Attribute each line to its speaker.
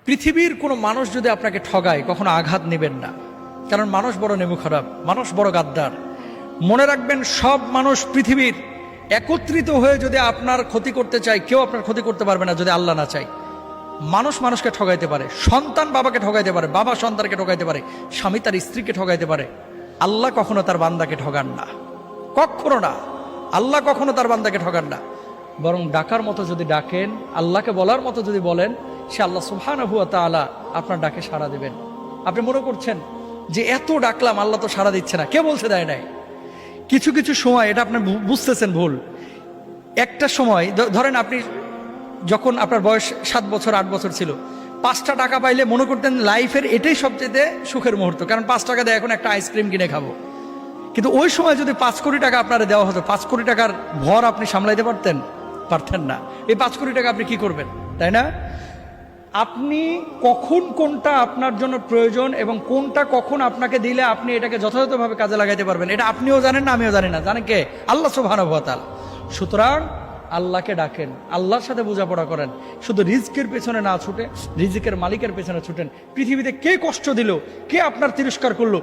Speaker 1: পৃথিবীর কোনো মানুষ যদি আপনাকে ঠগায় কখনো আঘাত নেবেন না, কারণ মানুষ বড় নেমু খারাপ, মানুষ বড় গাদ্দার। মনে রাখবেন, সব মানুষ পৃথিবীর একত্রিত হয়ে যদি আপনার ক্ষতি করতে চায়, কেউ আপনার ক্ষতি করতে পারবে না যদি আল্লাহ না চায়। মানুষ মানুষকে ঠগাইতে পারে, সন্তান বাবাকে ঠগাইতে পারে, বাবা সন্তানকে ঠগাইতে পারে, স্বামী তার স্ত্রীকে ঠগাইতে পারে। আল্লাহ কখনো তার বান্দাকে ঠগান না, কখনো না। আল্লাহ কখনো তার বান্দাকে ঠগান না। বরং ডাকার মতো যদি ডাকেন, আল্লাহকে বলার মতো যদি বলেন, সে আল্লাহ সুবহানাহু ওয়া তাআলা আপনার ডাকে সাড়া দেবেন। আপনি মনে করছেন যে এত ডাকলাম আল্লাহ তো সাড়া দিচ্ছে না, কে বলছে দেয় নাই? কিছু কিছু সময় এটা আপনি বুঝতেছেন ভুল। একটা সময় ধরেন, আপনি যখন আপনার বয়স 7 বছর 8 বছর ছিল, 5টা টাকা পাইলে মনে করতেন লাইফের এটাই সবচেয়ে সুখের মুহূর্ত, কারণ 5 টাকা দিয়ে এখন একটা আইসক্রিম কিনে খাবো। কিন্তু ওই সময় যদি 5 কোটি টাকা আপনারা দেওয়া হতো, 5 কোটি টাকার ভর আপনি সামলাইতে পারতেন না। এই 5 কোটি টাকা আপনি কি করবেন, তাই না? আপনি কখন কোনটা আপনার জন্য প্রয়োজন এবং কোনটা কখন আপনাকে দিলে আপনি এটাকে যথাযথভাবে কাজে লাগাইতে পারবেন, এটা আপনিও জানেন না, আমিও জানি না। জানেন কে? আল্লাহ সুবহানাহু ওয়া তাআলা। সুতরাং আল্লাহকে ডাকেন, আল্লাহর সাথে বোঝাপড়া করেন। শুধু রিজকের পেছনে না ছুটে রিজিকের মালিকের পেছনে ছুটেন। পৃথিবীতে কে কষ্ট দিল, কে আপনার তিরস্কার করলো,